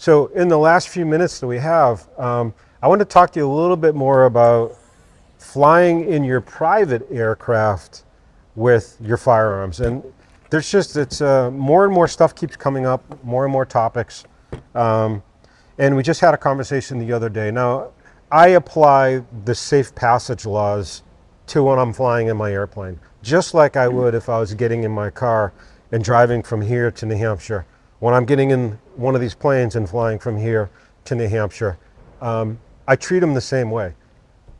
So in the last few minutes that we have, I want to talk to you a little bit more about flying in your private aircraft with your firearms. And it's more and more stuff keeps coming up, more and more topics. And we just had a conversation the other day. Now, I apply the safe passage laws to when I'm flying in my airplane, just like I would if I was getting in my car and driving from here to New Hampshire. When I'm getting in one of these planes and flying from here to New Hampshire, I treat them the same way.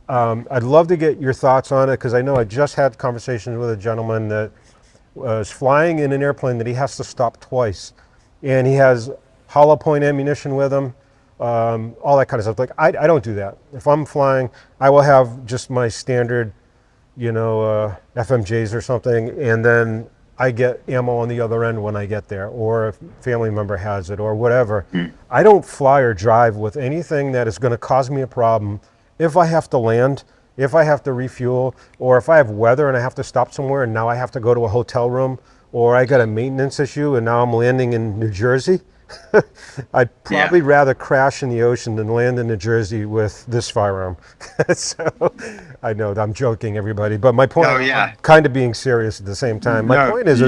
I'd love to get your thoughts on it, because I know I just had conversations with a gentleman that was flying in an airplane that he has to stop twice, and he has hollow point ammunition with him, all that kind of stuff. Like, I don't do that. If I'm flying, I will have just my standard, FMJs or something, and then I get ammo on the other end when I get there, or if a family member has it or whatever. I don't fly or drive with anything that is going to cause me a problem if I have to land, if I have to refuel, or if I have weather and I have to stop somewhere and now I have to go to a hotel room, or I got a maintenance issue and now I'm landing in New Jersey. I'd probably rather crash in the ocean than land in New Jersey with this firearm. So I know I'm joking, everybody, but my point, I'm kind of being serious at the same time. My point is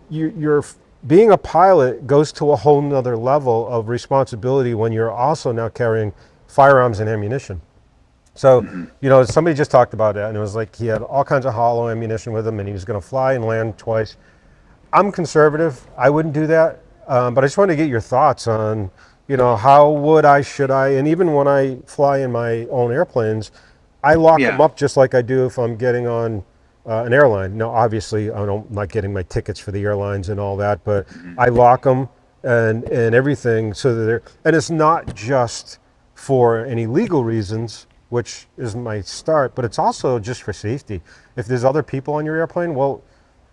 you're being a pilot goes to a whole nother level of responsibility when you're also now carrying firearms and ammunition. So, somebody just talked about that, and it was like he had all kinds of hollow ammunition with him, and he was going to fly and land twice. I'm conservative. I wouldn't do that. But I just wanted to get your thoughts on, how would I, should I, and even when I fly in my own airplanes, I lock them up just like I do if I'm getting on an airline. Now, obviously, I'm not getting my tickets for the airlines and all that, but I lock them and everything so that and it's not just for any legal reasons, which is my start, but it's also just for safety. If there's other people on your airplane, well,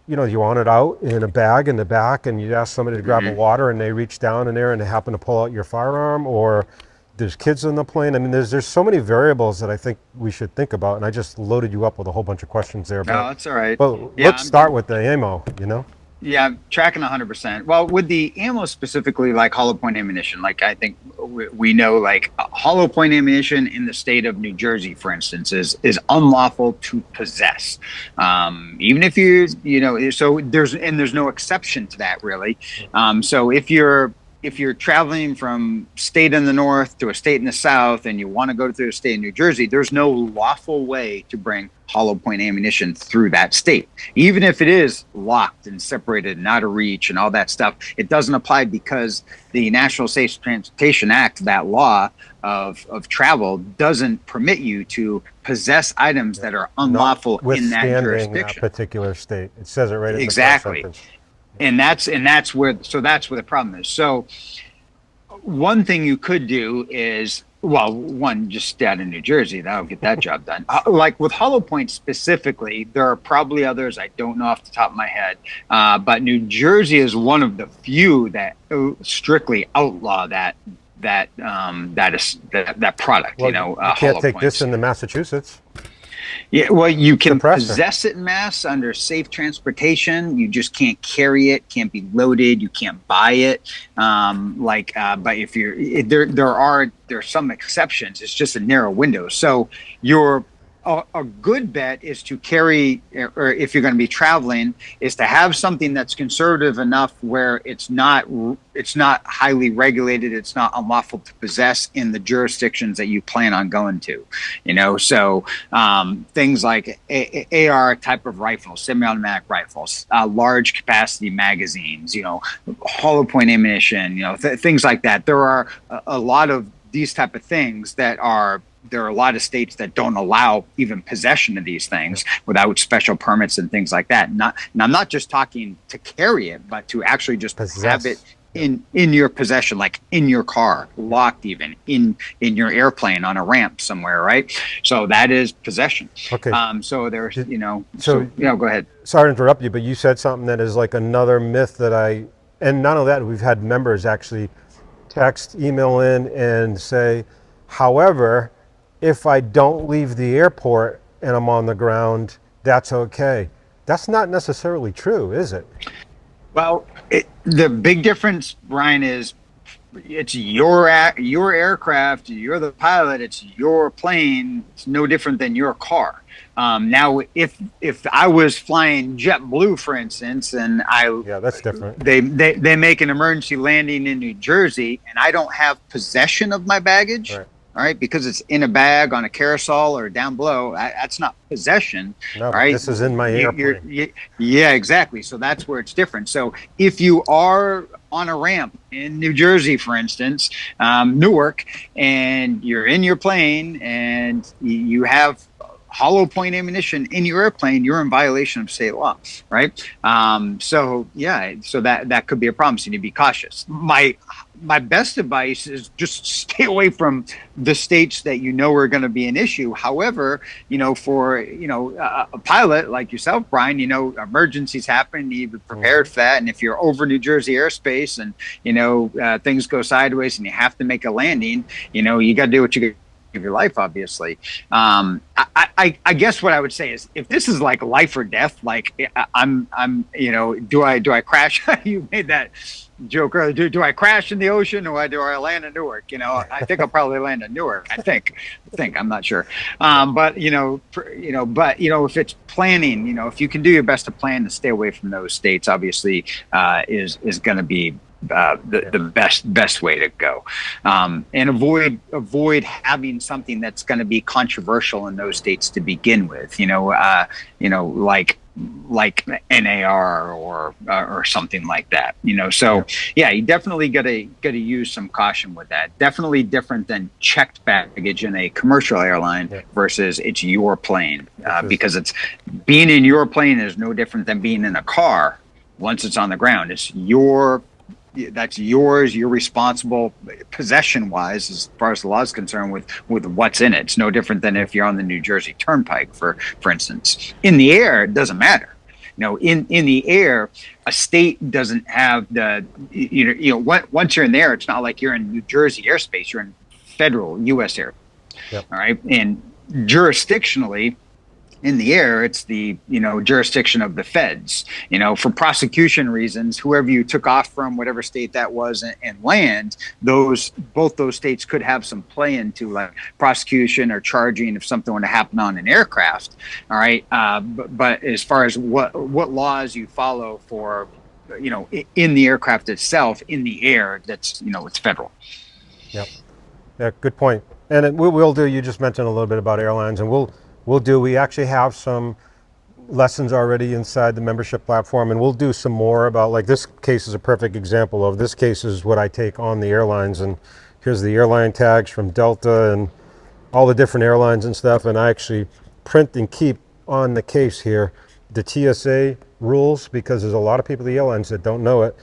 you want it out in a bag in the back, and you ask somebody to grab a water, and they reach down in there and they happen to pull out your firearm, or there's kids on the plane. I mean, there's so many variables that I think we should think about, and I just loaded you up with a whole bunch of questions there. No, that's all right. But let's start with the ammo, Yeah, I'm tracking 100%. Well, with the ammo specifically, like hollow point ammunition, like I think we know, like hollow point ammunition in the state of New Jersey, for instance, is unlawful to possess. Even if so there's no exception to that, really. So if you're traveling from state in the north to a state in the south and you want to go to a state in New Jersey, there's no lawful way to bring hollow point ammunition through that state. Even if it is locked and separated and out of reach and all that stuff, it doesn't apply because the National Safe Transportation Act, that law of travel, doesn't permit you to possess items that are unlawful in that jurisdiction. That particular state. It says it right in exactly. the first sentence. And that's where the problem is. So one thing you could do is, one, just stay out of New Jersey. That'll get that job done. Like with hollow point specifically, there are probably others I don't know off the top of my head. But New Jersey is one of the few that strictly outlaw that product. Well, you can't take this into Massachusetts. Yeah, well, you can possess it in mass under safe transportation. You just can't carry it, can't be loaded, you can't buy it. But if there are some exceptions. It's just a narrow window. So a good bet is to carry, or if you're going to be traveling, is to have something that's conservative enough where it's not highly regulated, it's not unlawful to possess in the jurisdictions that you plan on going to. So things like AR type of rifles, semi-automatic rifles, large capacity magazines, hollow point ammunition, things like that. There are a lot of these type of things there are a lot of states that don't allow even possession of these things without special permits and things like that. And I'm not just talking to carry it, but to actually just have it in your possession, like in your car, locked even, in your airplane on a ramp somewhere, right? So that is possession. Okay. So there's, go ahead. Sorry to interrupt you, but you said something that is like another myth and none of that, we've had members actually text, email in and say, however, if I don't leave the airport and I'm on the ground, that's okay. That's not necessarily true, is it? Well, the big difference, Brian, is it's your aircraft. You're the pilot. It's your plane. It's no different than your car. Now, if I was flying JetBlue, for instance, and Yeah, that's different. they make an emergency landing in New Jersey, and I don't have possession of my baggage, Right. all right, because it's in a bag on a carousel or down below, that's not possession, No, right? this is in my airplane. Yeah, exactly. So that's where it's different. So if you are on a ramp in New Jersey, for instance, Newark, and you're in your plane and you have hollow point ammunition in your airplane, you're in violation of state law, right? So that could be a problem. So you need to be cautious. My best advice is just stay away from the states that you know are going to be an issue. However, for a pilot like yourself, Brian, emergencies happen. You need to be prepared for that. And if you're over New Jersey airspace and things go sideways and you have to make a landing, you got to do what you of your life, obviously. I guess what I would say is, if this is like life or death, like do I crash? You made that joke earlier. Do I crash in the ocean, or do I land in Newark? I think I'll probably land in Newark. I think I'm not sure. But if it's planning, if you can do your best to plan to stay away from those states, obviously, is going to be the best way to go, and avoid having something that's going to be controversial in those states to begin with. Like NAR or something like that. So yeah, you definitely got to use some caution with that. Definitely different than checked baggage in a commercial airline versus it's your plane, because it's being in your plane is no different than being in a car. Once it's on the ground, that's yours. You're responsible possession-wise, as far as the law is concerned, with what's in it. It's no different than if you're on the New Jersey Turnpike, for instance. In the air, it doesn't matter. In the air, a state doesn't have the once you're in there, it's not like you're in New Jersey airspace. You're in federal U.S. air. Yep. All right, and jurisdictionally, in the air, it's the jurisdiction of the feds. For prosecution reasons, whoever you took off from, whatever state that was, and land, both those states could have some play into like prosecution or charging if something were to happen on an aircraft. All right, but as far as what laws you follow for, in the aircraft itself, in the air, that's it's federal. Yep. Yeah, good point. And we'll do. You just mentioned a little bit about airlines, and we actually have some lessons already inside the membership platform, and we'll do some more about, like, this case is a perfect example of this case is what I take on the airlines, and here's the airline tags from Delta and all the different airlines and stuff, and I actually print and keep on the case here the TSA rules, because there's a lot of people at the airlines that don't know it.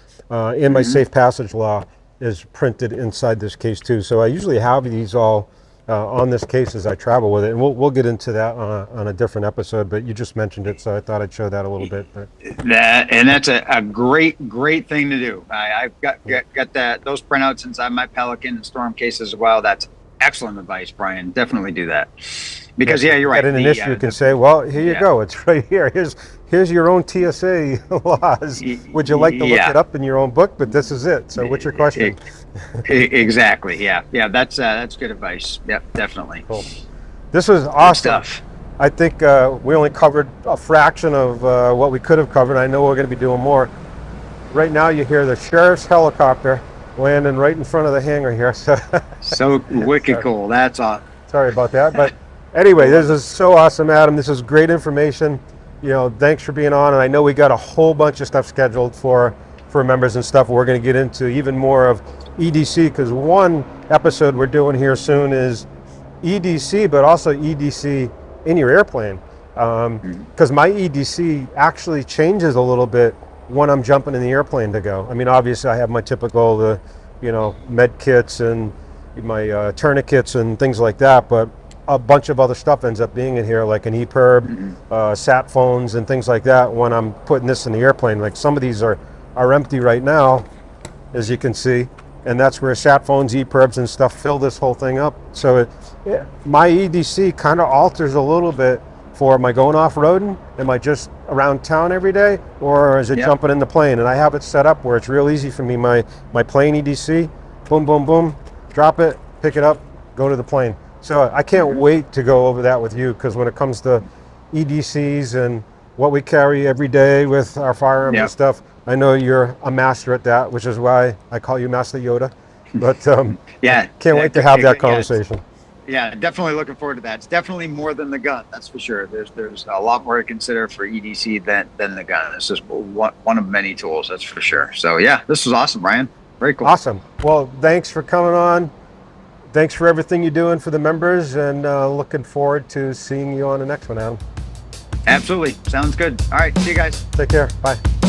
In my safe passage law is printed inside this case too, so I usually have these all on this case as I travel with it, and we'll get into that on a different episode. But you just mentioned it, so I thought I'd show that a little bit. That's a great thing to do. I've got those printouts inside my Pelican and Storm case as well. That's excellent advice, Brian. Definitely do that, because you're right. At an issue, you can say, well, here you go. It's right here. Here's your own TSA laws. Would you like to look it up in your own book? But this is it. So what's your question? Exactly. Yeah. That's good advice. Yep, definitely. Cool. This was awesome. Stuff. I think we only covered a fraction of what we could have covered. I know we're going to be doing more. Right now you hear the sheriff's helicopter landing right in front of the hangar here. So wicked cool. That's awesome. Sorry about that. But anyway, this is so awesome, Adam. This is great information. Thanks for being on. And I know we got a whole bunch of stuff scheduled for members and stuff. We're going to get into even more of EDC, because one episode we're doing here soon is EDC, but also EDC in your airplane. Because my EDC actually changes a little bit when I'm jumping in the airplane to go. I mean, obviously I have my typical, med kits and my tourniquets and things like that, but a bunch of other stuff ends up being in here, like an EPIRB, sat phones and things like that when I'm putting this in the airplane. Like, some of these are empty right now, as you can see, and that's where sat phones, EPIRBs and stuff fill this whole thing up. So my EDC kind of alters a little bit for, am I going off-roading? Am I just around town every day? Or is it jumping in the plane? And I have it set up where it's real easy for me. My plane EDC boom, boom, boom, drop it, pick it up, go to the plane. So I can't wait to go over that with you, because when it comes to EDCs and what we carry every day with our firearms and stuff, I know you're a master at that, which is why I call you Master Yoda. But can't wait to have that conversation. Yeah, definitely looking forward to that. It's definitely more than the gun, that's for sure. There's a lot more to consider for EDC than the gun. This is one of many tools, that's for sure. So yeah, this was awesome, Ryan. Very cool. Awesome. Well, thanks for coming on. Thanks for everything you're doing for the members, and looking forward to seeing you on the next one, Adam. Absolutely. Sounds good. All right. See you guys. Take care. Bye.